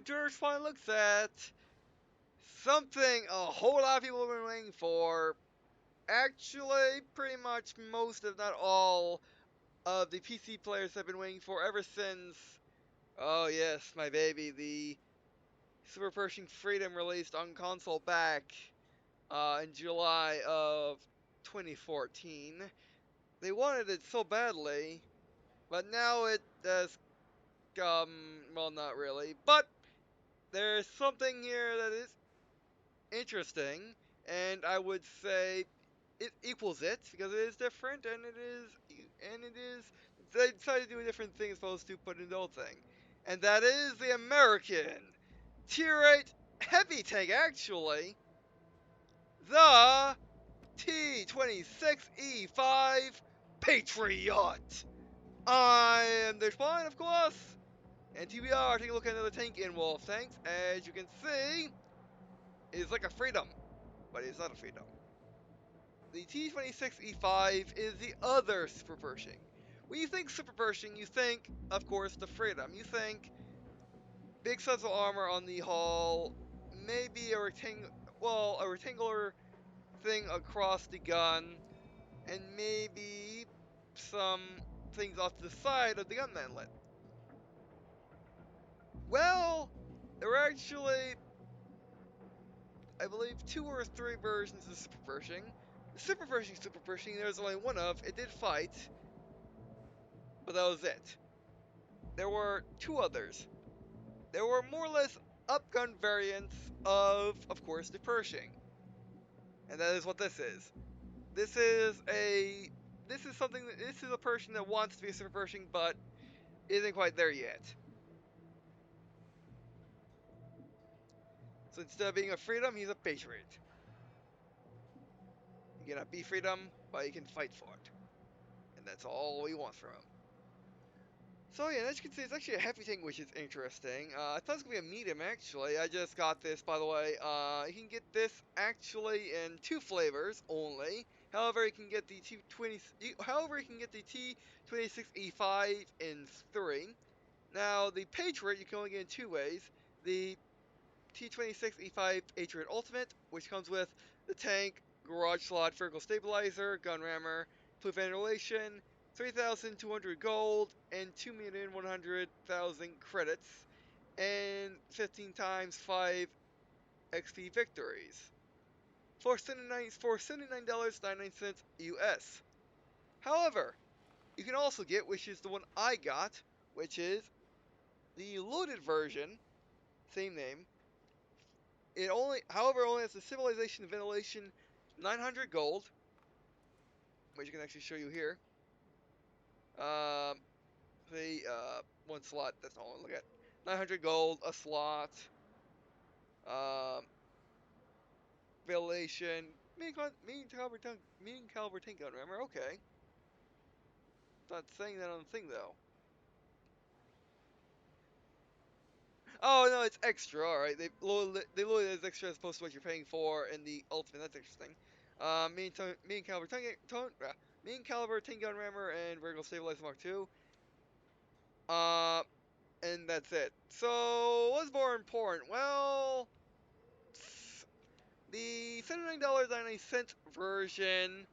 George finally looks at something a whole lot of people have been waiting for. Actually, pretty much most, if not all, of the PC players have been waiting for ever since, oh yes, my baby, the Super Pershing Freedom released on console back in July of 2014. They wanted it so badly, but now it has, well, not really, but there's something here that is interesting, and I would say it equals it because it is different, and it is. They decided to do a different thing as opposed to put in the old thing, and that is the American Tier 8 heavy tank. Actually, the T26E5 Patriot. I am the Spawn, of course, and TBR, taking a look at another tank in Wolf Tanks. As you can see, it's like a Freedom, but it's not a Freedom. The T26E5 is the other Super Pershing. When you think Super Pershing, you think, of course, the Freedom. You think big sets of armor on the hull, maybe a rectangular thing across the gun, and maybe some things off to the side of the gun manlet. Well, there were actually, I believe, 2 or 3 versions of Super Pershing. The Super Pershing, there was only one of. It did fight, but that was it. There were 2 others. There were more or less upgun variants of course, the Pershing. And that is what this is. This is a this is a Pershing that wants to be a Super Pershing, but isn't quite there yet. So instead of being a Freedom, he's a Patriot. You cannot be Freedom, but you can fight for it. And that's all we want from him. So yeah, as you can see, it's actually a heavy tank, which is interesting. I thought it was going to be a medium, actually. I just got this, by the way. You can get this, actually, in 2 flavors only. However, you can get the T26E5 in 3. Now, the Patriot, you can only get in 2 ways. The T26E5 Patriot Ultimate, which comes with the tank, garage slot, vertical stabilizer, gun rammer, fluid ventilation, 3,200 gold, and 2,100,000 credits, and 15 times 5 XP victories. For $79.99 US. However, you can also get, which is the one I got, which is the loaded version, same name. It only has the civilization ventilation 900 gold, which I can actually show you here. The one slot. That's all I look at. 900 gold, a slot. Um, ventilation. Medium caliber tank gun. Remember? Okay. Not saying that on the thing though. Oh no, it's extra. All right, they loaded it as extra as opposed to what you're paying for in the ultimate. That's interesting. Medium caliber medium caliber tank gun rammer and vertical stabilizer Mark II. Uh, and that's it. So what's more important? Well, the $79.99 version.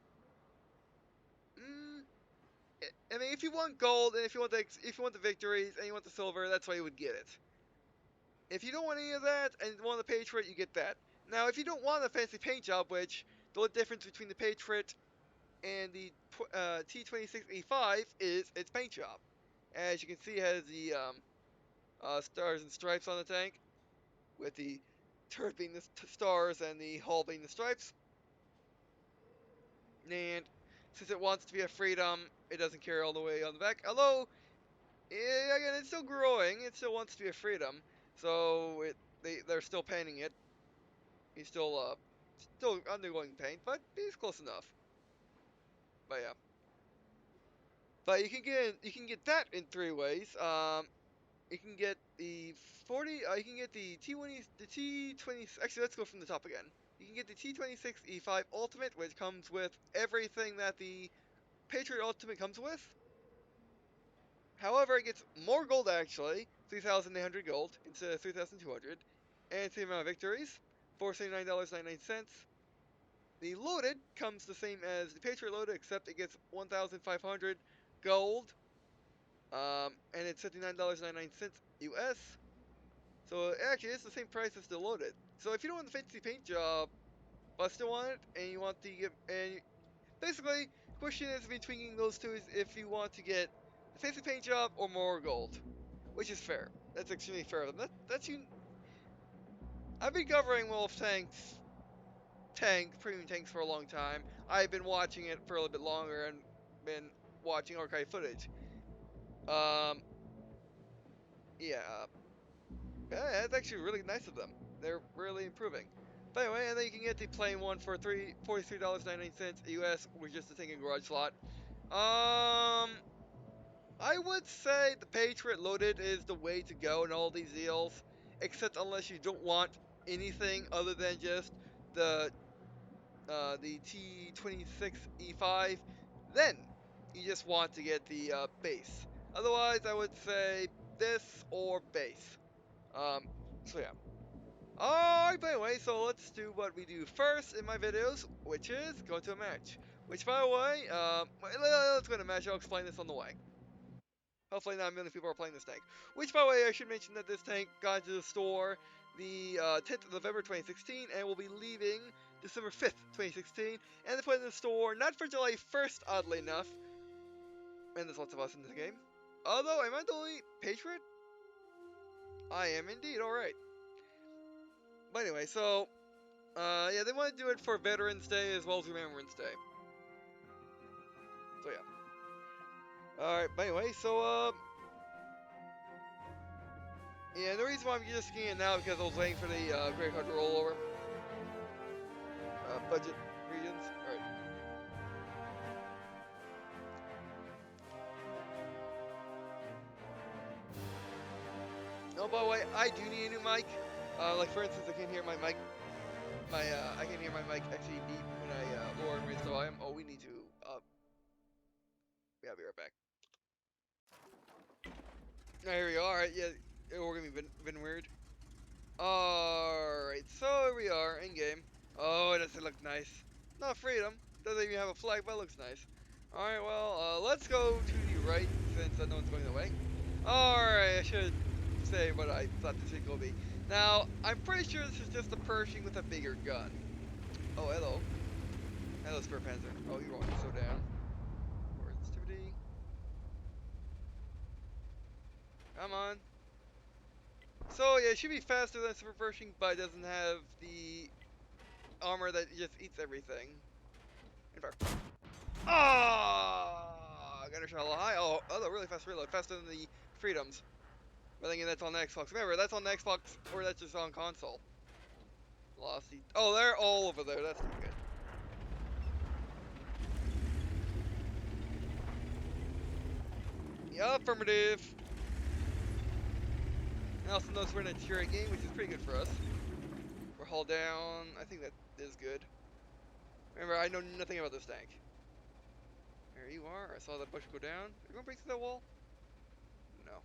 Mm, I mean, if you want gold and if you want the victories and you want the silver, that's why you would get it. If you don't want any of that and want the Patriot, you get that. Now, if you don't want a fancy paint job, which the only difference between the Patriot and the T26E5 is its paint job. As you can see, it has the stars and stripes on the tank, with the turret being the stars and the hull being the stripes. And since it wants to be a Freedom, it doesn't carry all the way on the back. Although, again, it's still growing. It still wants to be a Freedom. So they're still painting it. He's still undergoing paint, but he's close enough. But yeah. But you can get that in 3 ways. You can get the 40. You can get the T20. Actually, let's go from the top again. You can get the T26E5 Ultimate, which comes with everything that the Patriot Ultimate comes with. However, it gets more gold actually, 3,800 gold instead of 3,200. And same amount of victories, $479.99. The loaded comes the same as the Patriot loaded, except it gets 1,500 gold, and it's $59.99 US. So it actually is the same price as the loaded. So if you don't want the fancy paint job, but still want it, and you want to get, and basically, the question is between those two is if you want to get the fancy paint job or more gold, which is fair. That's extremely fair of them. That's you. I've been covering Wolf premium tanks for a long time. I've been watching it for a little bit longer and been watching archive footage. Um, yeah, that's actually really nice of them. They're really improving. But anyway, and then you can get the plain one for $43.99 US, with just a tank and garage slot. I would say the Patriot loaded is the way to go in all these deals, except unless you don't want anything other than just the the T26E5, then you just want to get the base. Otherwise, I would say this or base. So yeah. Alright, but anyway, so let's do what we do first in my videos, which is go to a match. Which, by the way, let's go to a match. I'll explain this on the way. Hopefully not a million people are playing this tank. Which, by the way, I should mention that this tank got into the store the 10th of November 2016 and will be leaving December 5th, 2016. And they put it in the store not for July 1st, oddly enough. And there's lots of us in this game. Although, am I the only Patriot? I am indeed, alright. But anyway, so, yeah, they want to do it for Veterans Day as well as Remembrance Day. So, yeah. Alright, but anyway, so, yeah, the reason why I'm just skiing it now because I was waiting for the credit card to roll over. Budget regions. Alright. Oh, by the way, I do need a new mic. Like for instance, I can hear my mic. I can hear my mic actually beep when I lower and raise the volume. Oh, we need to. Yeah, I'll be right back. Here we are. Alright, yeah, we're gonna be been weird. Alright, so here we are in game. Oh, does it look nice? Not freedom. Doesn't even have a flag, but it looks nice. Alright, well, let's go to the right since no one's going the way. Alright, I should say what I thought this thing will be. Now, I'm pretty sure this is just a Pershing with a bigger gun. Oh, hello. Hello, Super Panzer. Oh, you're going so down. Sensitivity. Come on. So, yeah, it should be faster than Super Pershing, but it doesn't have the armor that just eats everything. In fact. Ah! Got a shot a little high. Oh, really fast reload. Faster than the Freedoms. But thinking that's on the Xbox. Remember, that's on the Xbox, or that's just on console. Lost the. Oh, they're all over there. That's not good. Yeah, affirmative. And also notice we're in a tier 8 game, which is pretty good for us. We're hull down. I think that is good. Remember, I know nothing about this tank. There you are. I saw that bush go down. Are you gonna break through that wall? No.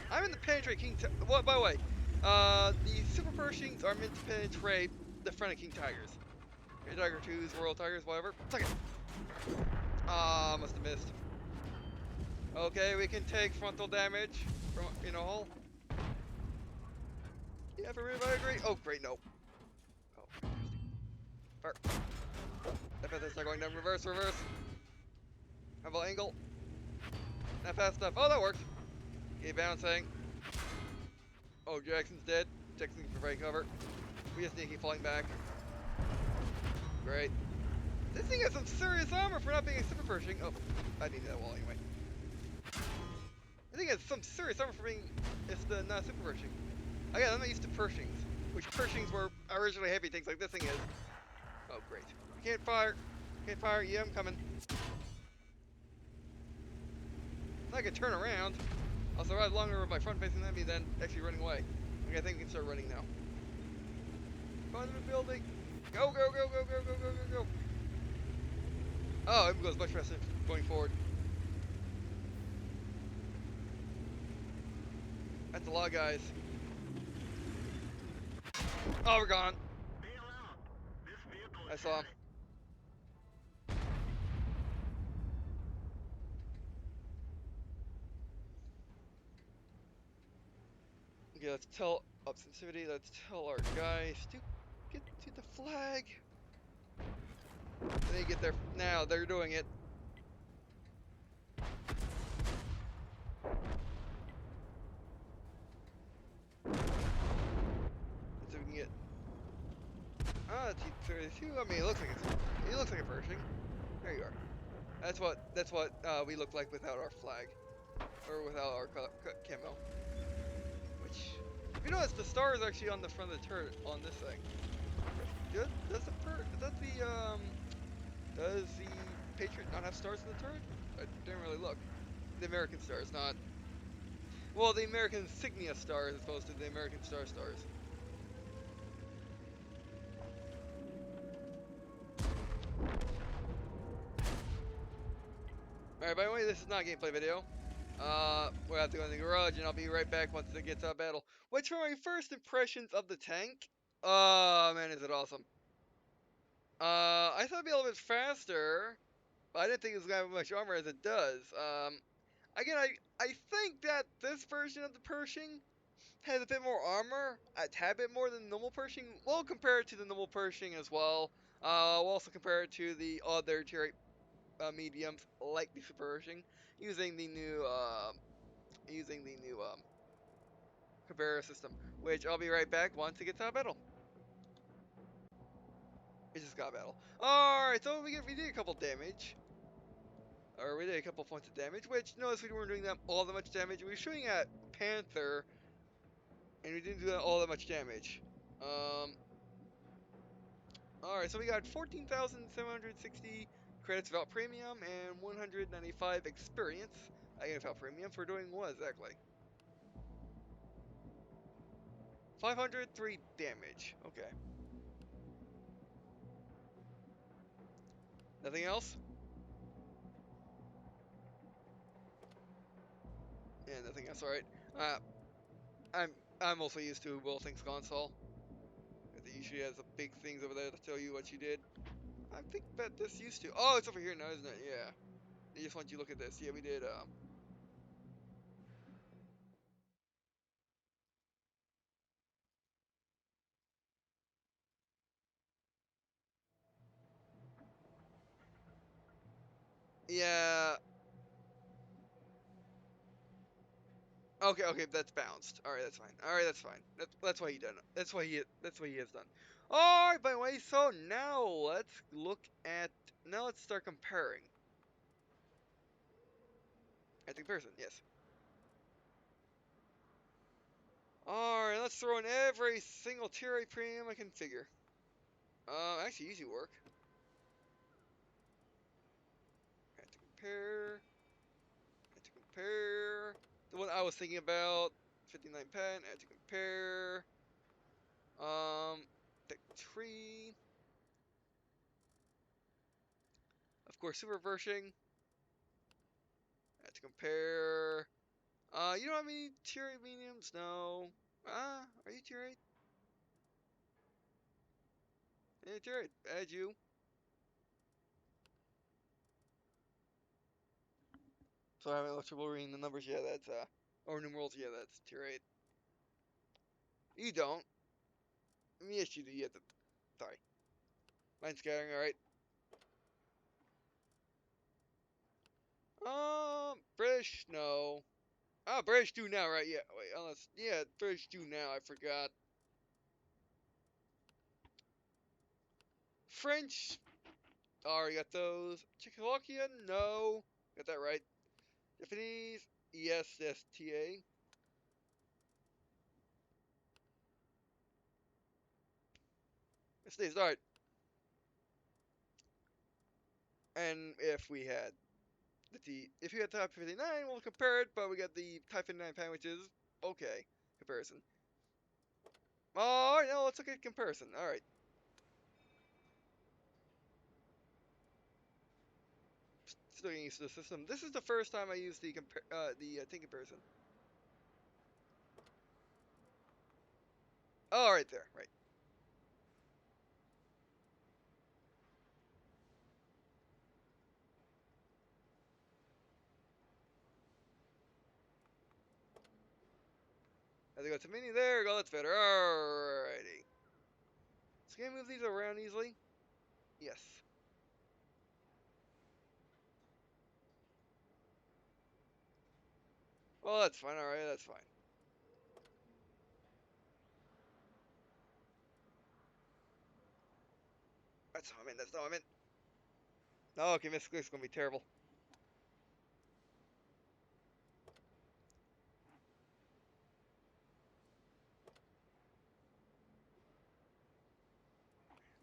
I'm in the penetrate King. Well, by the way, the Super Pershings are meant to penetrate the front of King Tigers. King Tiger 2s, Royal Tigers, whatever. Second. Ah, must have missed. Okay, we can take frontal damage from hull. Yeah, everybody agree. Oh, great, no. Oh, interesting. That's not going down. Reverse. Level angle. Not fast enough. Oh, that worked. Keep bouncing. Oh, Jackson's dead. Jackson can provide cover. We just need to keep falling back. Great. This thing has some serious armor for not being a Super Pershing. Oh, I need that wall anyway. I think it has some serious armor for being not Super Pershing. Again, I'm not used to Pershings, which Pershings were originally heavy things like this thing is. Oh, great. Can't fire. Yeah, I'm coming. I can turn around. I'll survive longer with my front facing enemy than actually running away. Okay, I think we can start running now. Go into the building. Go. Oh, it goes much faster going forward. That's a lot of guys. Oh, we're gone. I saw him. Okay, let's tell up sensitivity. Let's tell our guys to get to the flag. They get there now. They're doing it. Let's see if we can get. T32. I mean, it looks like it looks like a Pershing. There you are. That's what we look like without our flag, or without our camo. Which, if you notice, the star is actually on the front of the turret on this thing. Does the Patriot not have stars in the turret? I didn't really look. The American stars, not. Well, the American insignia stars as opposed to the American stars. Alright, by the way, this is not a gameplay video. We'll have to go in the garage, and I'll be right back once it gets out of battle. Which, for my first impressions of the tank, oh man, is it awesome. I thought it'd be a little bit faster, but I didn't think it was gonna have as much armor as it does. Again, I think that this version of the Pershing has a bit more armor, a tad bit more than the normal Pershing. We'll compare it to the normal Pershing as well. We'll also compare it to the other tier 8 mediums like the Super Pershing, using the new comparator system. Which I'll be right back once it gets out of battle. It just got a battle. Alright, so we did a couple damage. Or we did a couple points of damage, which notice we weren't doing that all that much damage. We were shooting at Panther, and we didn't do all that much damage. Alright, so we got 14,760 credits without premium and 195 experience again without premium for doing what exactly? 503 damage. Okay. Nothing else? Yeah, nothing else. Alright. Uh, I'm also used to Will Things console. It usually has the big things over there to tell you what you did. I think that this used to. Oh, it's over here now, isn't it? Yeah. They just want you to look at this. Yeah, we did. Yeah. Okay, okay, that's bounced. All right, that's fine. All right, that's fine. That's why he done it. That's what he has done. All right, by the way, so now let's look at. Now let's start comparing. I think person, yes. All right, let's throw in every single tier 8 premium I can figure. Actually, easy work. Had to compare. Had to compare. The one I was thinking about, 59 pen. Had to compare. Tech tree. Of course, Super Pershing. Had to compare. You don't have any tier 8 mediums? No. Are you tier 8? Yeah, tier 8. Add you. So I haven't looked trouble reading the numbers yet. That's, or numerals, yeah, that's tier 8. You don't. Yes, you do. You have to. Sorry. Mind scattering, alright. British, no. Ah, British do now, right? Yeah, wait, unless, yeah, British do now, I forgot. French, already got those. Czechoslovakia, no. Got that right. Japanese, ESSTA. It stays, alright. And if we had if you had Type 59, we'll compare it, but we got the Type 59 pen, which is okay comparison. Alright, now let's look at comparison. Alright. Still getting used to the system. This is the first time I used the tank comparison. Oh, right there, right. As I go to mini, there we go, that's better. Alrighty. So can I move these around easily? Yes. Well, that's fine, alright, that's fine. That's not what I meant, that's not what I meant. Oh, okay, this is gonna be terrible.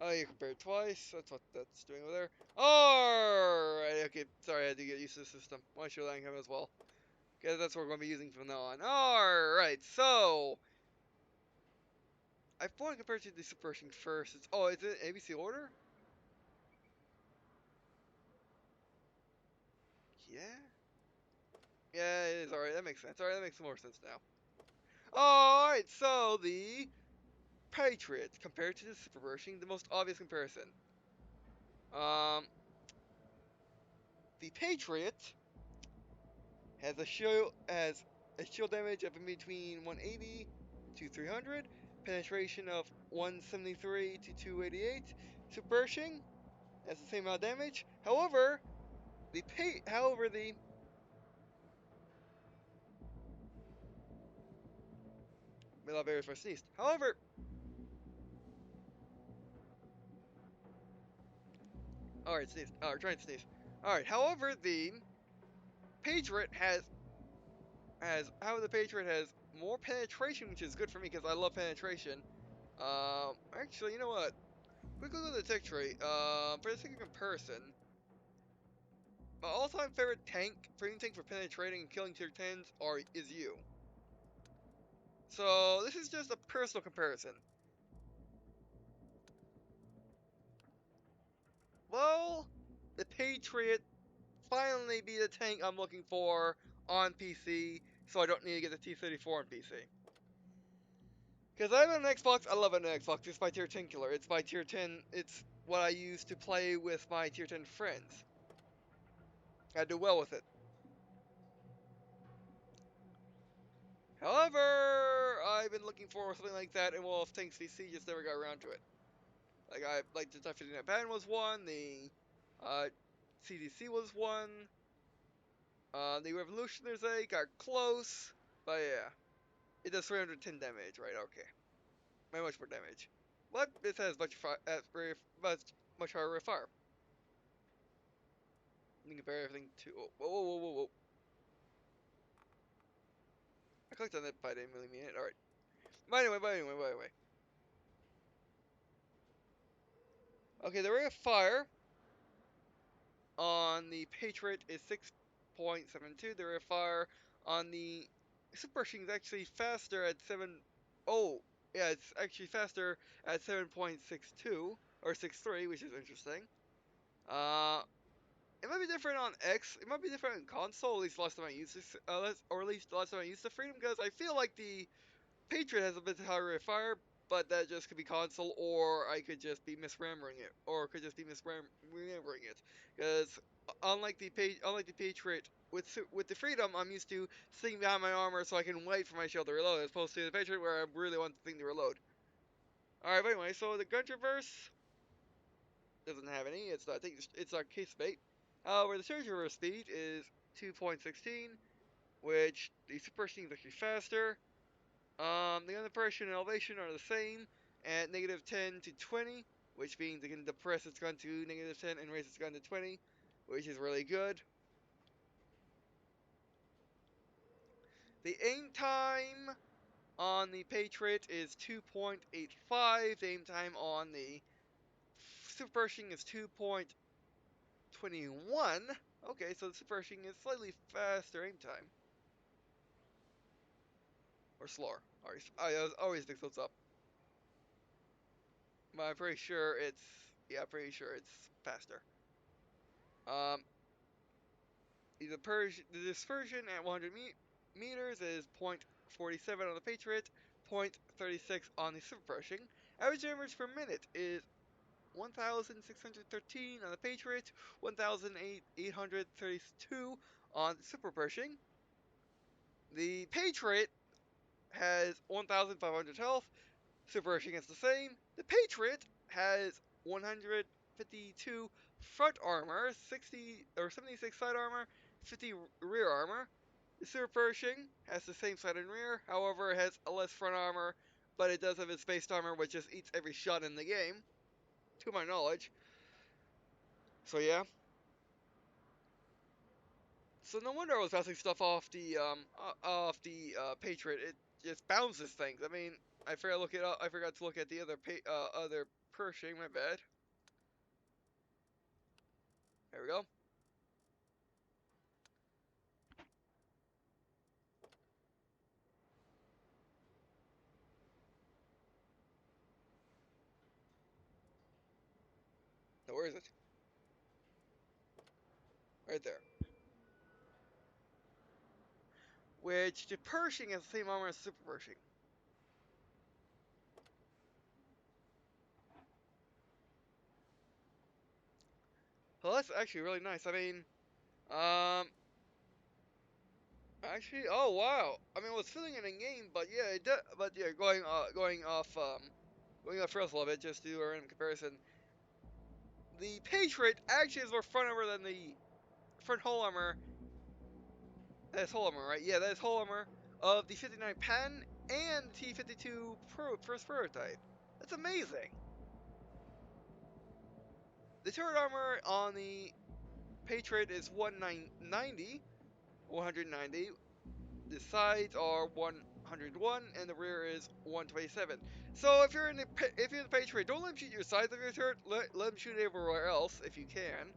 Oh, you compared twice. That's what that's doing over there. Alright, okay. Sorry, I had to get used to the system. Why should I have as well? Because that's what we're going to be using from now on. Alright, so. I want to compare to the Super Pershing first. Oh, is it ABC order? Yeah? Yeah, it is. Alright, that makes sense. Alright, that makes more sense now. Alright, so the Patriot compared to the Super Pershing, the most obvious comparison. Um, the Patriot has a shield damage of in between 180 to 300, penetration of 173 to 288. Super Pershing has the same amount of damage. However, the middle barrier for sneezed. Alright, sneeze. Alright, trying to sneeze. Alright, however, the Patriot has more penetration, which is good for me because I love penetration. Actually, you know what? Quick look at the tech tree. For the sake of comparison, my all-time favorite premium tank for penetrating and killing tier 10s is you. So this is just a personal comparison. Well, the Patriot finally be the tank I'm looking for on PC, so I don't need to get the T34 on PC. Because I have an Xbox, I love an Xbox, it's my tier 10 killer, it's my tier 10, it's what I use to play with my tier 10 friends. I do well with it. However, I've been looking for something like that in World of Tanks VC, just never got around to it. Like the Type 59 Pan was one, the CDC was one, the Revolutionaries A got close, but yeah, it does 310 damage, right? Okay, very much more damage, but this has much higher rate of fire. You can compare everything to. Oh, whoa, whoa, whoa, whoa, whoa! I clicked on that, but I didn't really mean it. All right. By the way. Okay, the rate of fire on the Patriot is 6.72. The rate of fire on the Super Pershing is actually faster at 7. Oh, yeah, it's actually faster at 7.62 or 63, which is interesting. Uh, it might be different on X. It might be different in console. At least last time I used this, or at least last time I used the Freedom, because I feel like the Patriot has a bit higher rate of fire, but that just could be console, or I could just be misremembering it, or could just be misremembering it. Because unlike the Patriot, with the Freedom, I'm used to sitting behind my armor so I can wait for my shield to reload, as opposed to the Patriot where I really want the thing to reload. Alright, but anyway, so the gun traverse doesn't have any. It's not, I think it's not case bait. However, the surge reverse speed is 2.16, which the Super Pershing is actually faster. The other pressure and elevation are the same at negative 10 to 20, which means it can depress its gun to negative 10 and raise its gun to 20, which is really good. The aim time on the Patriot is 2.85. The aim time on the Super Pershing is 2.21. Okay, so the Super Pershing is slightly faster aim time. Or slower. I always mix those up. But I'm pretty sure it's... Yeah, I'm pretty sure it's faster. Um, the dispersion at 100 meters is 0.47 on the Patriot, 0.36 on the Super Pershing. Average damage per minute is 1,613 on the Patriot, 1,832 on the Super Pershing. The Patriot has 1,500 health. Super Pershing is the same. The Patriot has 152 front armor, 60 or 76 side armor, 50 rear armor. The Super Pershing has the same side and rear, however, it has a less front armor, but it does have its base armor, which just eats every shot in the game, to my knowledge. So yeah. So no wonder I was bouncing stuff off the Patriot. It just bounces things. I mean, I forgot to look it up. I forgot to look at the other Pershing. My bad. There we go. Now where is it? Right there. Which the Pershing has the same armor as Super Pershing. Well, that's actually really nice. I mean, actually, oh wow. I mean, I was feeling it in game, but yeah, but yeah, going off rails a little bit, just to do a random comparison. The Patriot actually has more front armor than the front hull armor. That is hull armor, right? Yeah, that is hull armor of the 59 Pen and T52 first prototype. That's amazing. The turret armor on the Patriot is 190, 190. The sides are 101, and the rear is 127. So if you're in the Patriot, don't let them shoot your sides of your turret. Let them shoot everywhere else if you can.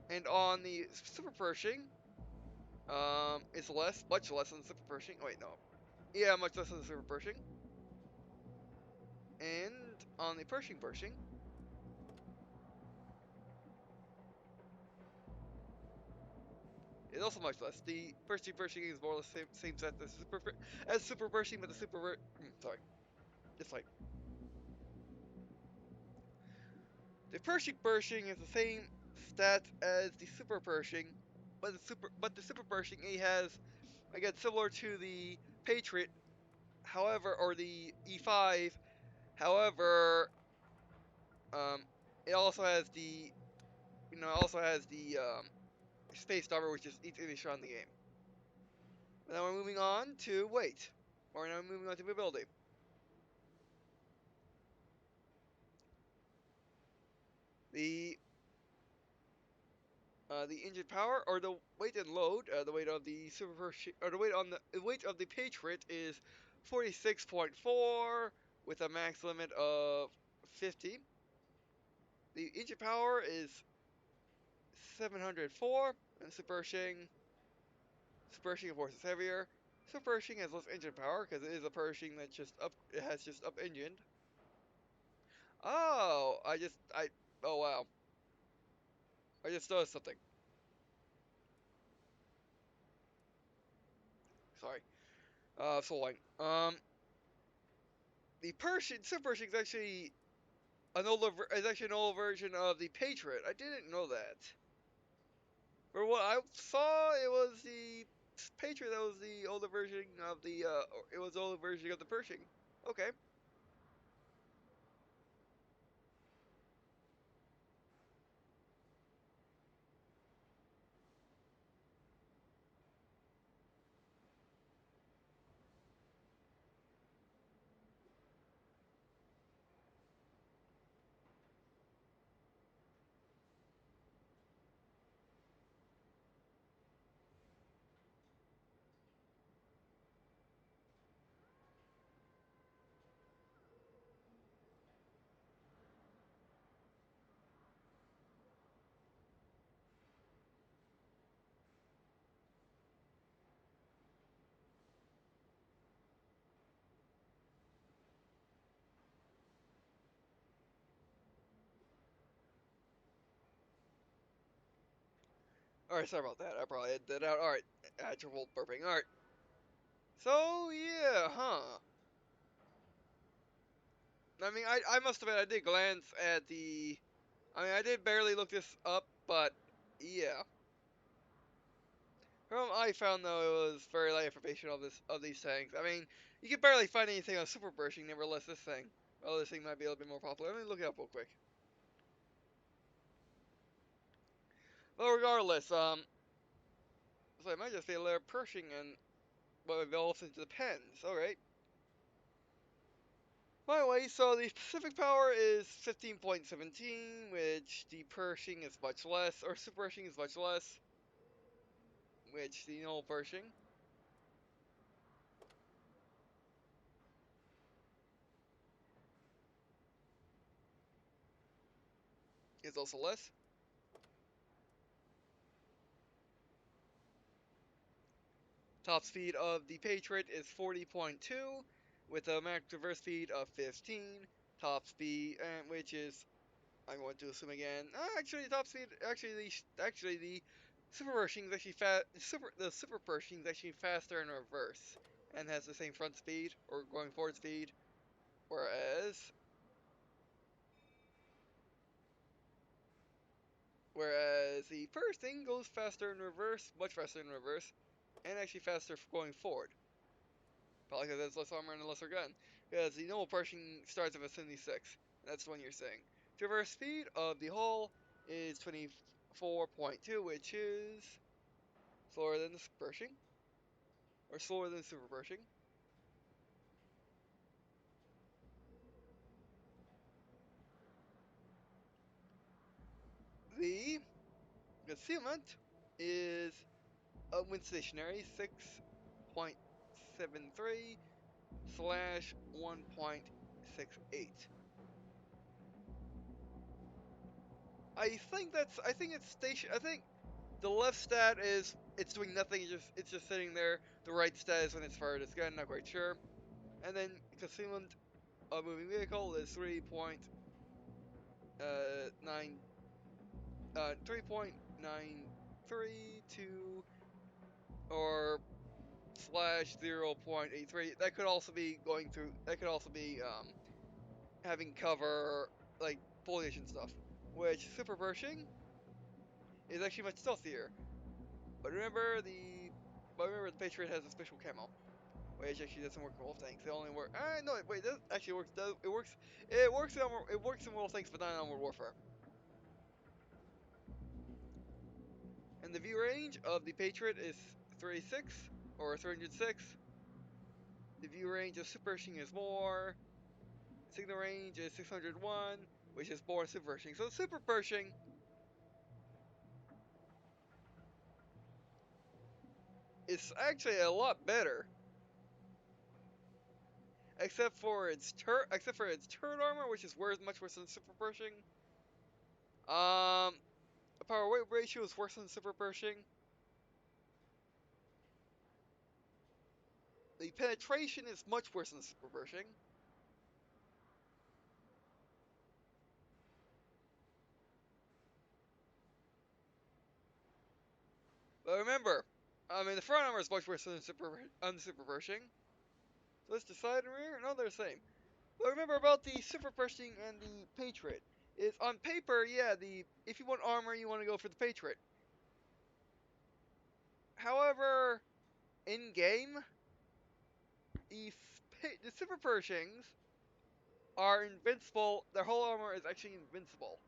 And on the Super Pershing, it's much less than the Super Pershing. Wait, no. Yeah, much less than the Super Pershing. And on the Pershing, it's also much less. The Pershing is more or less same set as Super Pershing, but the sorry, it's like the Pershing has the same stats as the Super Pershing, but the Super Pershing it has again similar to the Patriot, however, or the E5. However, um, it also has the space armor, which is each any shot in the game. Now we're moving on to weight, or now we're moving on to mobility. The the engine power or the weight and load, the weight of the Super Pershing, or the weight of the Patriot is 46.4 with a max limit of 50. The engine power is 704, and Super Pershing of course is heavier. Super Pershing has less engine power because it is a Pershing that it has just up engined. Oh, oh wow, I just noticed something. Sorry, so the Super Pershing is actually is actually an older version of the Patriot. I didn't know that. For what I saw, it was the Patriot that was the older version of it was the older version of the Pershing. Okay. Alright, sorry about that. I probably edited that out. Alright, actual burping. Alright. So, yeah, huh. I mean, I must admit, I did glance at the. I mean, I did barely look this up, but yeah. From I found though it was very light information of these tanks. I mean, you can barely find anything on Super Pershing. Nevertheless, this thing. Well, this thing might be a little bit more popular. Let me look it up real quick. Well, regardless, so it might just be a little Pershing and what evolves into the pens. All right. By the way, so the specific power is 15.17, which the Pershing is much less, or Super Pershing is much less, which the normal Pershing is also less. Top speed of the Patriot is 40.2, with a max reverse speed of 15. Top speed, which is, I'm going to assume again. Actually, top speed. Actually the Super Pershing is actually the Super Pershing is actually faster in reverse and has the same front speed or going forward speed, whereas the first thing goes faster in reverse, much faster in reverse, and actually faster going forward. Probably because it has less armor and a lesser gun. Because the normal Pershing starts at a 76. That's the one you're saying. The reverse speed of the hull is 24.2, which is slower than the Pershing, or slower than the Super Pershing. The concealment is when stationary 6.73 slash 1.68. I think it's station. I think the left stat is it's doing nothing. It's just sitting there. The right stat is when it's fired its gun. Not quite sure. And then concealment of moving vehicle is 3.932 or slash 0.83. That could also be going through. That could also be having cover like foliage and stuff. Which Super Pershing is actually much stealthier. But remember the Patriot has a special camo, which actually doesn't work in Wolf tanks. It only work. No, wait, it does actually works. It works in Wolf tanks, but not in Armored Warfare. And the view range of the Patriot is 36 or 306. The view range of Super Pershing is more. Signal range is 601, which is more Super Pershing. So the Super Pershing is actually a lot better, except for its turret armor, which is much worse than Super Pershing. Um, power weight ratio is worse than Super Pershing. The penetration is much worse than Super Pershing. But remember, I mean the front armor is much worse than Super Pershing. So let's decide in rear. No, they're the same. But remember about the Super Pershing and the Patriot. Is on paper, yeah, the if you want armor, you want to go for the Patriot. However, in game, the Super Pershings are invincible. Their whole armor is actually invincible.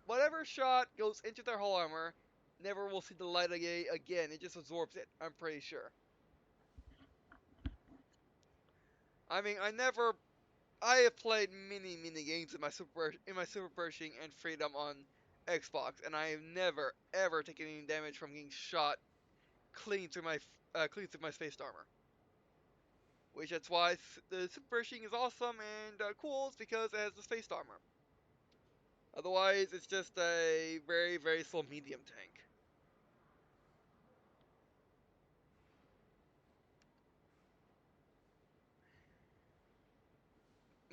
Whatever shot goes into their whole armor never will see the light of day again. It just absorbs it. I'm pretty sure. I mean, I have played many games in my Super Pershing and Freedom on Xbox, and I have never ever taken any damage from getting shot clean through my space armor. Which that's why the Super Pershing is awesome and cool, is because it has the space armor. Otherwise, it's just a very slow medium tank.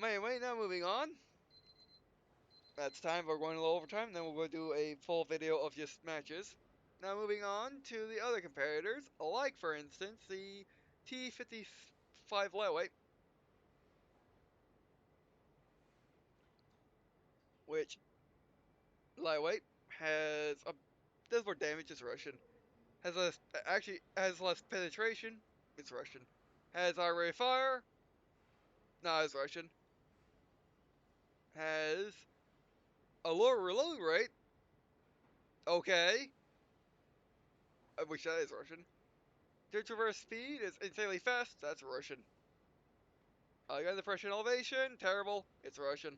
Anyway, now moving on. That's time. We're going a little overtime. Then we'll go do a full video of just matches. Now moving on to the other competitors, like for instance the T26E5 Lightweight. which lightweight has a does more damage. It's Russian. Has less actually has less penetration. It's Russian. Has array fire. No, it's Russian. Has a lower reload rate. Okay, which that is Russian. Their traverse speed is insanely fast. That's Russian. Gun depression elevation. Terrible. It's Russian.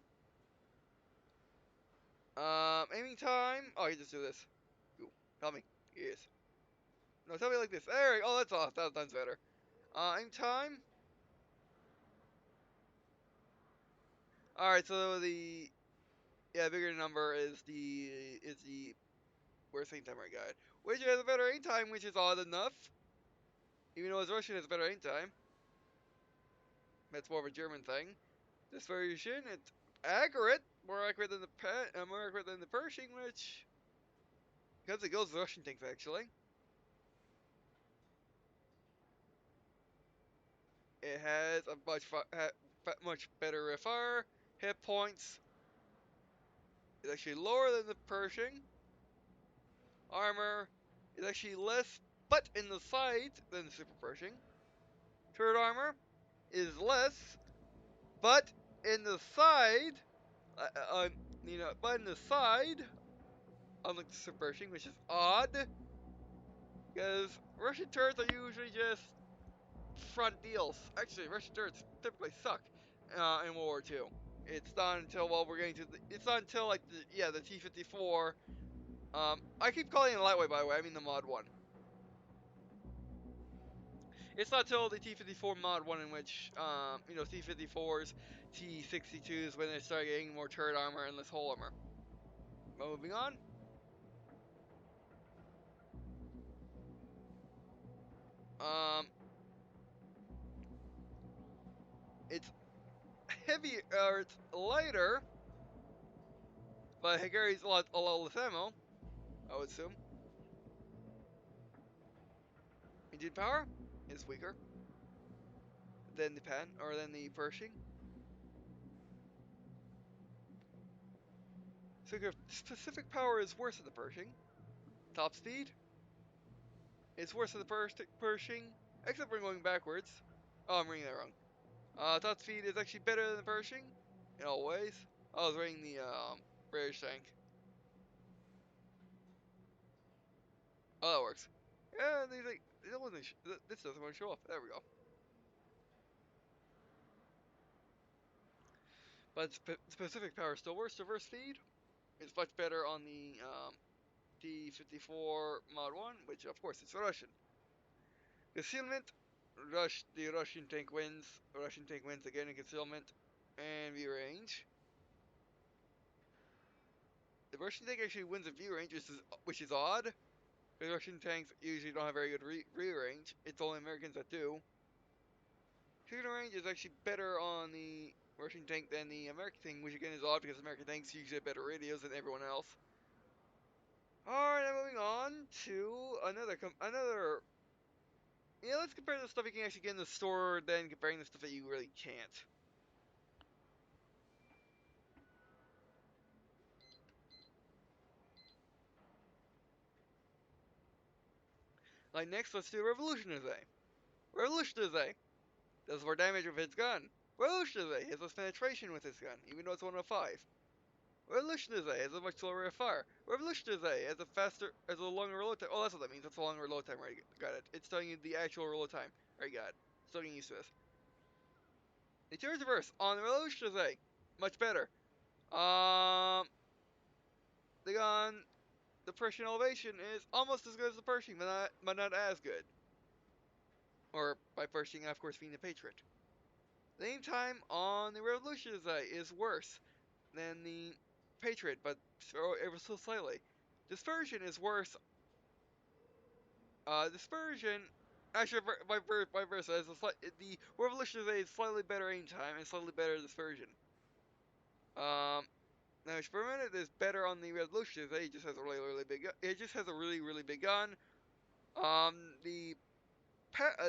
Aiming time. Oh, you just do this. Ooh, tell me. Yes. No, tell me like this. There. Oh, that's off. That's better. Aim time. All right. So the bigger number is the worst aim timer guide, which has a better aim time, which is odd enough. Even though it's Russian, it's a better aim time. That's more of a German thing. This version, it's accurate, more accurate than the Pershing, which because it goes with Russian tanks actually. It has a much better fire. Hit points is actually lower than the Pershing. Armor is actually less, but in the sides than the Super Pershing. Turret armor is less, but in the side, uh, uh, but in the side, unlike the Super Pershing, which is odd, because Russian turrets are usually just front deals. Actually, Russian turrets typically suck in World War II. It's not until it's not until like the T-54. I keep calling it lightweight by the way. I mean the Mod 1. It's not till the T-54 Mod 1 in which T-54s, T-62s when they start getting more turret armor and less hull armor. Moving on. Um, it's heavier, it's lighter, but it carries a lot less ammo. I would assume. Engine power is weaker than the Pershing. So your specific power is worse than the Pershing. Top speed is worse than the Pershing, except for going backwards. Oh, I'm reading that wrong. Top speed is actually better than the Pershing in all ways. I was reading the British tank. Oh, that works. Yeah, this doesn't want to show off. There we go. But specific power is still worse. Reverse speed is much better on the T-54 Mod 1, which of course it's Russian. Concealment, the Russian tank wins. Russian tank wins again in concealment and view range. The Russian tank actually wins in view range, which is odd. Because Russian tanks usually don't have very good view range. It's only Americans that do. Shooting range is actually better on the Russian tank than the American tank, which again is odd because American tanks usually have better radios than everyone else. Alright, now moving on to another. Yeah, let's compare the stuff you can actually get in the store, then comparing the stuff that you really can't. Like next, let's do Revolutionary Day. Revolutionary Day does more damage with its gun. Revolutionary Day has less penetration with its gun, even though it's 105. Revolutionary has a much slower rate of fire. Revolutionary has a longer reload time. Oh, that's what that means. That's a longer reload time. Right, got it. It's telling you the actual reload time. Right, got it. Still getting used to this. The turret reverse on the Revolutionary, much better. The gun, the Pershing elevation is almost as good as the Pershing, but not as good. Or by Pershing, of course, being the Patriot. The aim time on the Revolutionary is worse than the Patriot, but ever so slightly. Dispersion is worse. Dispersion, actually, by versa, the Revolutionary is slightly better aim time and slightly better dispersion. Now experiment is better on the Revolutionary. It just has a really big. It just has a really big gun. Um, the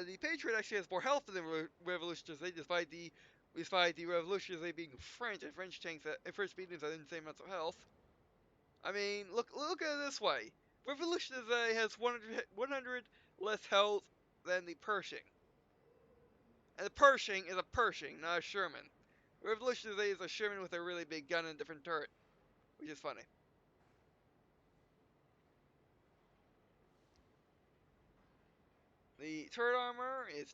the Patriot actually has more health than the Revolutionary, despite the despite the revolutionary being French and French tanks at first beatings had insane amounts of health. I mean, look at it this way. Revolutionary has 100 less health than the Pershing. And the Pershing is a Pershing, not a Sherman. Revolutionary is a Sherman with a really big gun and a different turret, which is funny. The turret armor is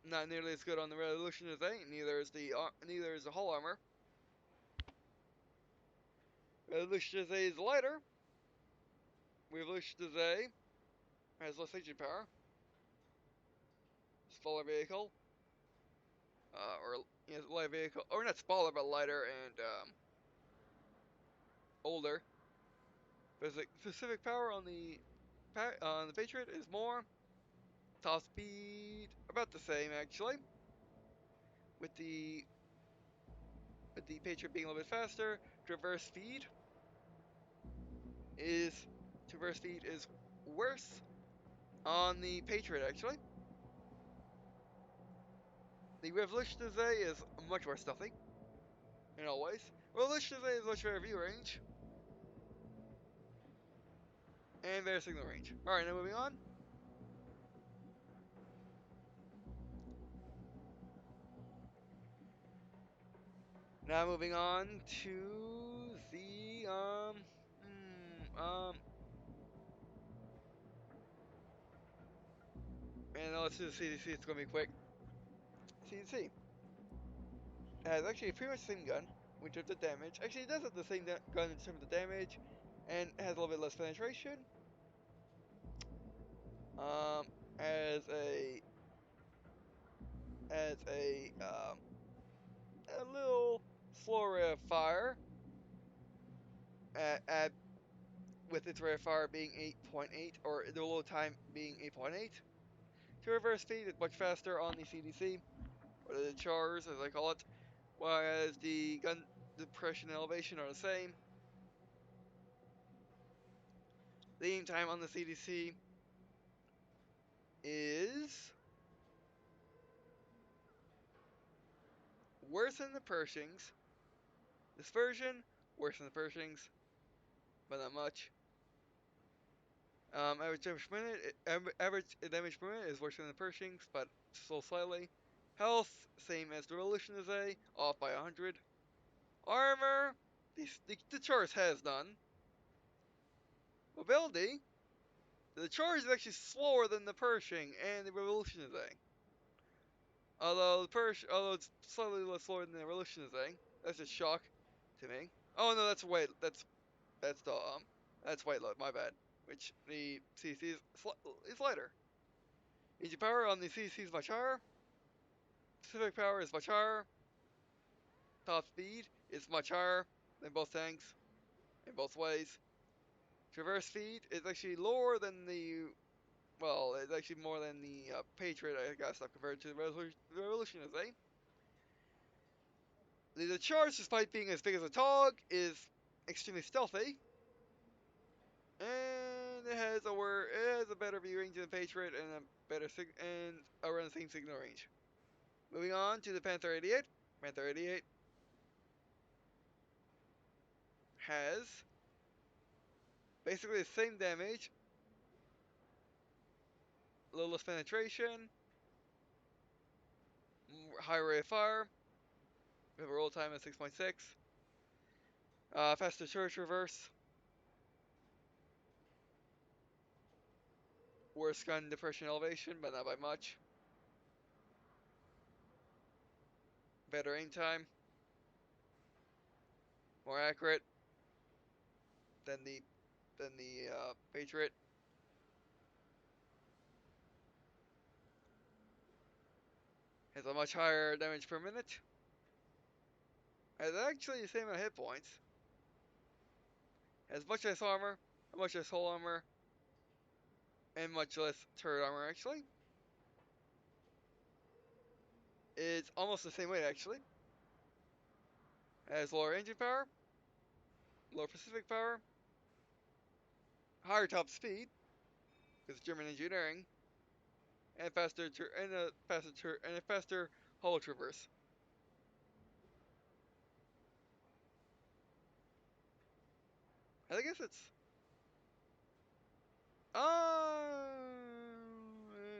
not nearly as good on the Revolutionary, neither is the hull armor. Revolutionary is lighter. Revolutionary has less engine power. Smaller vehicle. Or light vehicle, or not smaller, but lighter and older. Specific power on the Patriot is more. Top speed about the same actually. With the Patriot being a little bit faster. Traverse speed is worse on the Patriot actually. The Revolutionary is much more stealthy in all ways. Revolutionary is much better view range and better signal range. Alright, now moving on. Now moving on to the and let's do the CDC. It's gonna be quick. CDC has actually pretty much the same gun in terms of damage. Actually, it does have the same gun in terms of damage, and has a little bit less penetration. Um, as a little slower rate of fire at with its rate of fire being 8.8, or the load time being 8.8. To reverse speed is much faster on the CDC, or the chars as I call it, whereas the gun depression and elevation are the same. The aim time on the CDC is worse than the Pershings. This version, worse than the Pershings, but not much. Average damage per minute is worse than the Pershings, but still slightly. Health, same as the Revolutionary, off by 100. Armor, the Charge has none. Mobility, the Charge is actually slower than the Pershing and the Revolutionary. Although it's slightly less slower than the Revolutionary, that's a shock to me. Oh no, that's the that's white load. My bad. Which the CC is lighter. Engine power on the CC is much higher. Specific power is much higher. Top speed is much higher than both tanks in both ways. Traverse speed is actually lower than the it's actually more than the Patriot. I got stuff compared to the Revolutionary. The charge, despite being as big as a Tog, is extremely stealthy. And it has a better view range than the Patriot and around the same signal range. Moving on to the Panther 88. Panther 88 has basically the same damage, a little less penetration, higher rate of fire, with a roll time of 6.6, faster charge reverse, worse gun depression elevation, but not by much, better aim time, more accurate than the Patriot. Has a much higher damage per minute. Has actually the same amount of hit points. Has much less armor, much less hull armor, and much less turret armor actually. It's almost the same weight actually. Has lower engine power, lower specific power, higher top speed, because it's German engineering, and a faster hull traverse. I guess it's a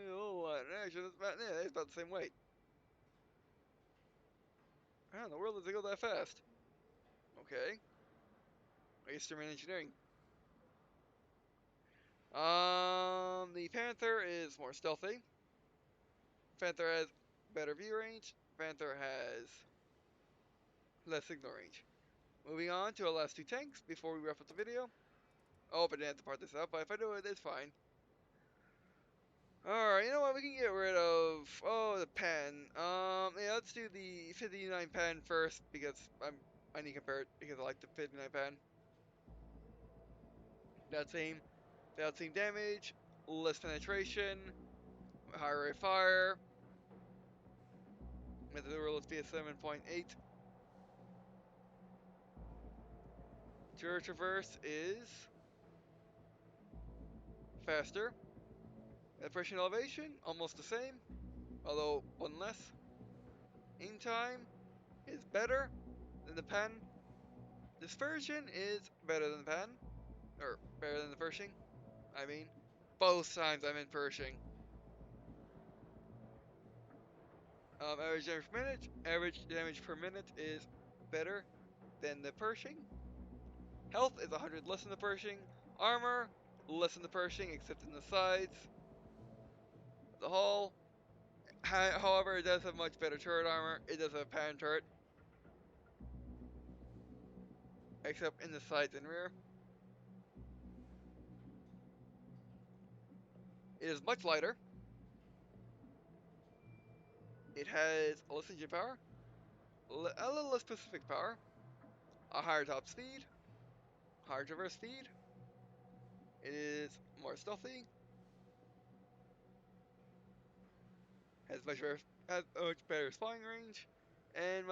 little lighter. Actually, it's about the same weight. How in the world does it go that fast? Okay. Eastern engineering. The Panther is more stealthy. Panther has better view range. Panther has less signal range. Moving on to our last two tanks before we wrap up the video. Oh, but I didn't have to part this out, but if I do it, it's fine. Alright, you know what, we can get rid of, the pen. Yeah, let's do the 59 pen first, because I need to compare it, because I like the 59 pen. Without same damage, less penetration, higher rate of fire, with the let's be a 7.8. Turret traverse is faster. Pressure elevation, almost the same, although one less. Aim time is better than the pen. Dispersion is better than the pen, or better than the Pershing. I mean, both times I'm in Pershing. Average damage per minute is better than the Pershing. Health is 100 less than the Pershing. Armor, less than the Pershing, except in the sides. The hull, however, it does have much better turret armor. It does have a pan turret, except in the sides and rear. It is much lighter. It has less engine power, a little less specific power, a higher top speed, higher traverse speed. It is more stealthy, has much better flying range, and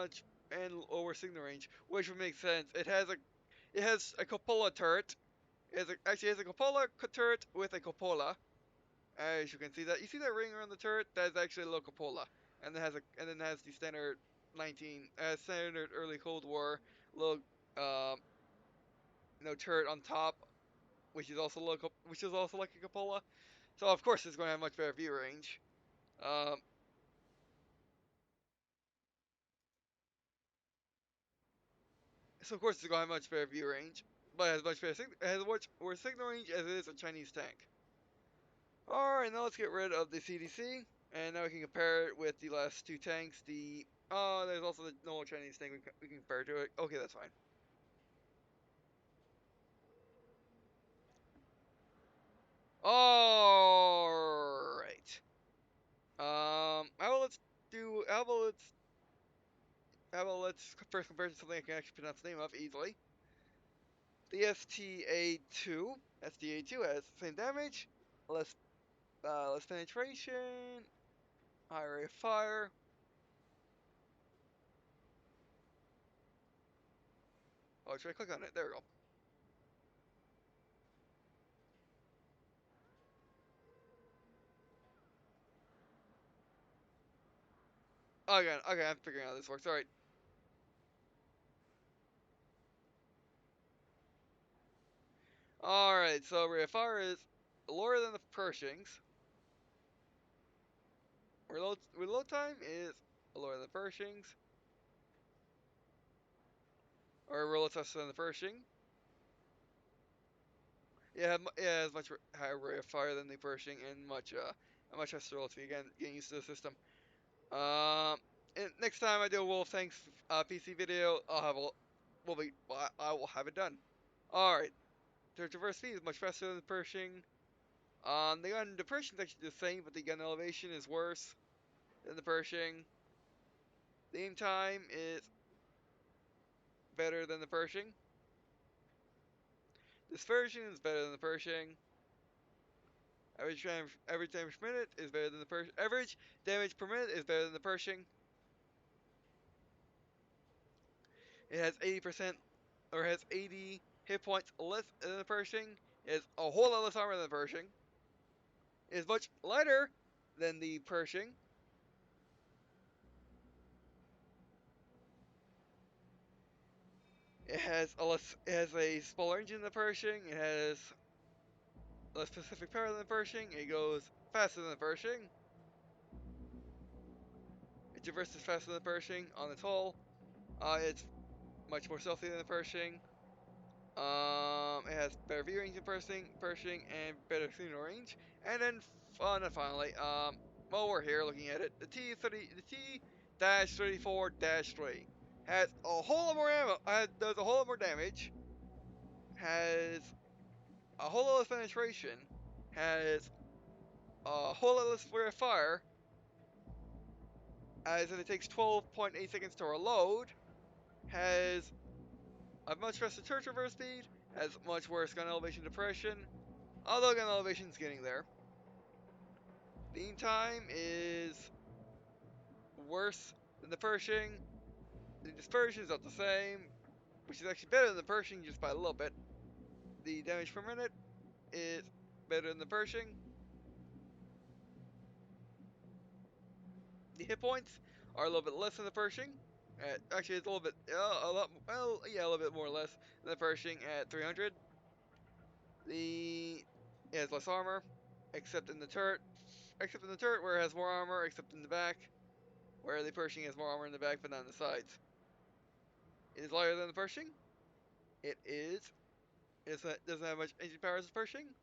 lower signal range, which would make sense. It has a cupola turret. Actually has a cupola turret with a cupola. As you can see that, you see that ring around the turret? That's actually a little cupola, and then has the standard early Cold War little turret on top, which is also like a cupola. So of course it's going to have much better view range. Um, so of course it's going to have much better view range, but it has much worse signal range as it is a Chinese tank. Alright, now let's get rid of the CDC, and now we can compare it with the last two tanks. There's also the normal Chinese tank we can compare to it. Okay, that's fine. Alright. How about let's first compare it to something I can actually pronounce the name of easily. The STA2. STA2 has the same damage, less penetration, higher rate of fire. Oh, should I click on it? There we go. Okay, I'm figuring out how this works. Alright. Alright, so rate of fire is lower than the Pershings. Reload time is lower than the Pershings. Or reload faster than the Pershing. It has much higher rate of fire than the Pershing and much faster velocity. Again, getting used to the system. And next time I do a Wolf Tanks PC video, I will have it done. Alright, the traverse speed is much faster than the Pershing. The Pershing is actually the same, but the gun elevation is worse than the Pershing. The aim time is better than the Pershing. This version is better than the Pershing. Average damage per minute is better than the Pershing. Average damage per minute is better than the Pershing. It has 80% or has 80 hit points less than the Pershing. It has a whole lot less armor than the Pershing. It is much lighter than the Pershing. it has a smaller engine than the Pershing. It has less specific power than the Pershing. It goes faster than the Pershing. It traverses faster than the Pershing on its hull. It's much more stealthy than the Pershing. It has better view range than Pershing, and better signal range. And then, finally, while we're here looking at it, the T-34-3 has a whole lot more ammo. Does a whole lot more damage. Has a whole lot less penetration. Has a whole lot less rate of fire. As in, it takes 12.8 seconds to reload. Has a much faster turret reverse speed. Has much worse gun elevation depression. Although gun elevation is getting there. Beam time is worse than the Pershing. The dispersion is not the same, which is actually better than the Pershing just by a little bit. The damage per minute is better than the Pershing. The hit points are a little bit less than the Pershing. Actually, it's a little bit, a little bit more or less than the Pershing at 300. It has less armor, except in the turret. Except in the turret, where it has more armor, except in the back, where the Pershing has more armor in the back, but not on the sides. It is lighter than the Pershing. It is. It doesn't have much engine power as the Pershing.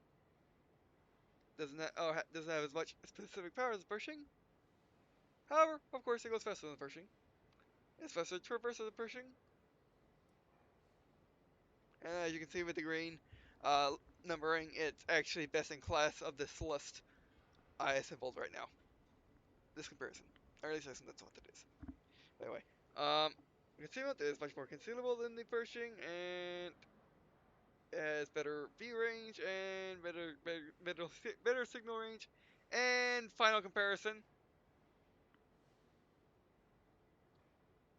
Doesn't have as much specific power as the Pershing. However, of course, it goes faster than the Pershing. It's faster to traverse than the Pershing. And as you can see with the green numbering, it's actually best in class of this list I assembled right now. This comparison. Or at least I assume that's what it is. Anyway, concealment is much more concealable than the Pershing, and it has better view range and better signal range. And final comparison,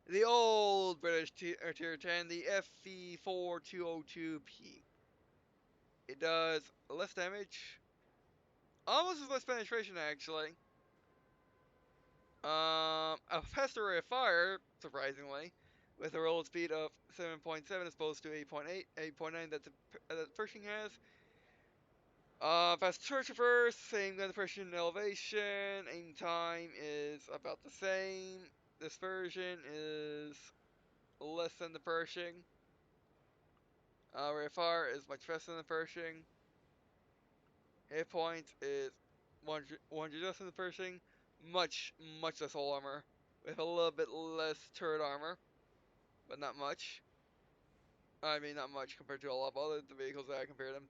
the old British Tier 10, the FV4202P. It does less damage, almost as much penetration actually. A faster rate of fire, surprisingly, with a roll speed of 7.7 as opposed to 8.8, 8.9 that the Pershing has. Fast turret reverse, same gun depression and elevation. Aim time is about the same. Dispersion is less than the Pershing. Rate of fire is much faster than the Pershing. Hit points is 100 less than the Pershing. Much less hull armor. With a little bit less turret armor. But not much. I mean, not much compared to a lot of other the vehicles that I compared them.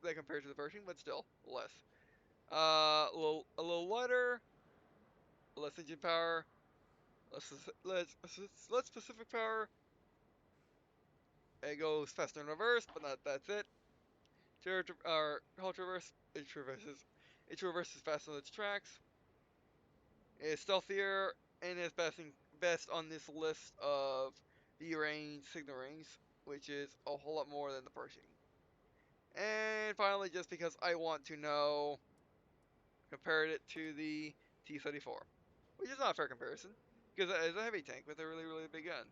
That compared to the Pershing, but still less. A little lighter, less engine power, less specific power. It goes faster in reverse, but not that's it. Hull traverse, it traverses faster than its tracks. It's stealthier and is best on this list of the range, signal range, which is a whole lot more than the Pershing. And finally, just because I want to know, compared it to the T-34, which is not a fair comparison, because it is a heavy tank with a really big gun.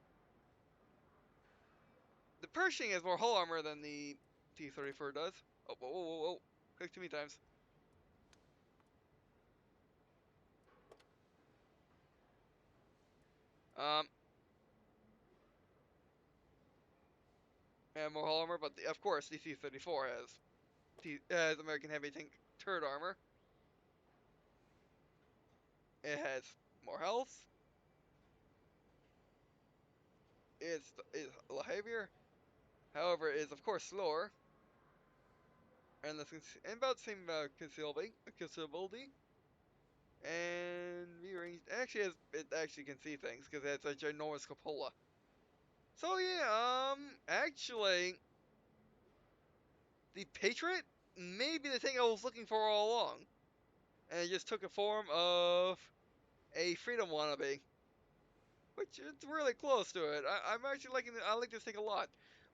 The Pershing has more hull armor than the T-34 does. Oh, whoa. Click too many times. Um, and more hull armor, but of course, the T-34 has American heavy tank turret armor. It has more health. It's a lot heavier. However, it is of course slower. And about the same concealability. And view range it actually can see things because it has a ginormous cupola. So yeah, actually, the Patriot may be the thing I was looking for all along, and it just took a form of a freedom wannabe, which is really close to it. I'm actually liking I like this thing a lot.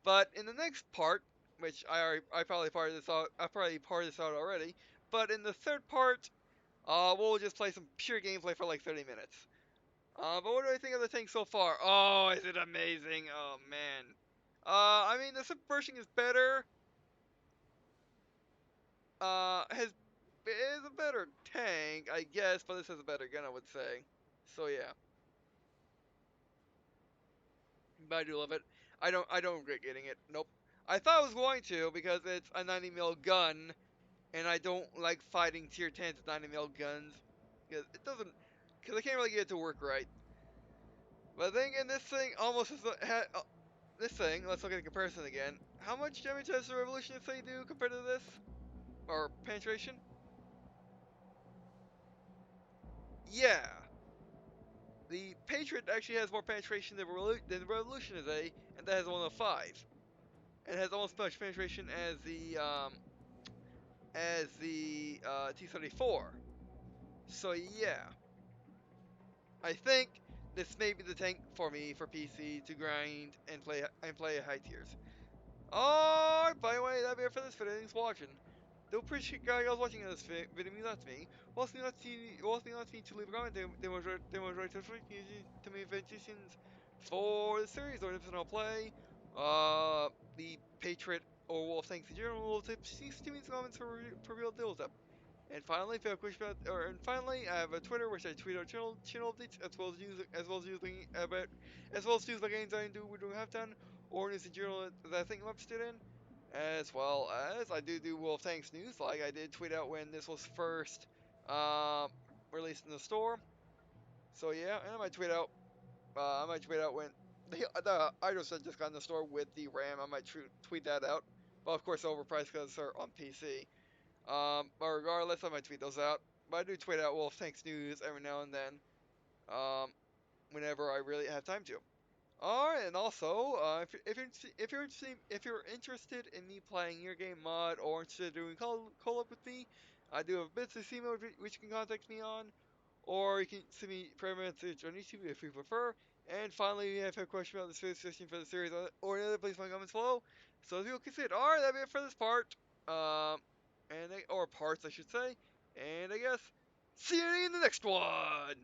But in the next part, which I probably parted this out, I probably parted this out already. But in the third part, we'll just play some pure gameplay for like 30 minutes. But what do I think of the tank so far? Oh, is it amazing? Oh man, I mean, the Super Pershing is better. Has is a better tank, I guess, but this has a better gun, I would say. So yeah, but I do love it. I don't regret getting it. Nope. I thought I was going to because it's a 90 mil gun, and I don't like fighting tier 10s with 90 mil guns because it doesn't, because I can't really get it to work right. But then again, this thing almost has this thing. Let's look at the comparison again. How much damage does the Revolution say do compared to this, or penetration? Yeah, the Patriot actually has more penetration than the Revolution is a, and that has one of five, and has almost as much penetration as the T34. So yeah, I think this may be the tank for me for PC to grind and play high tiers. Alright, by the way, that'll be it for this video. Thanks for watching. Do appreciate you guys watching this video, means a lot to me. Also means a lot to me to leave a comment, demonstrate to me suggestions for the series or if I'll play. The Patriot or Wolf Tanks in general will tips to me in the comments for real deals up. And finally, if you have questions and finally, I have a Twitter which I tweet out channel updates as well as news like games I do we don't have done, or news in general that I think I'm interested in, as well as I do Wolf Tanks news, like I did tweet out when this was first um, released in the store. So yeah, and I might tweet out when the items that just got in the store with the RAM. I might tweet that out, but of course overpriced because they're on PC. But regardless, I might tweet those out. But I do tweet out Wolf Tanks news every now and then, um, whenever I really have time to. Alright, and also, if you're interested in me playing your game mod or interested in doing call up with me, I do have a business email which you can contact me on, or you can send me a private message on YouTube if you prefer. And finally, if you have a question about the series suggestion for the series or any other, please find comments below. So if you can see it, alright, that'll be it for this part. Or parts, I should say. And I guess, see you in the next one!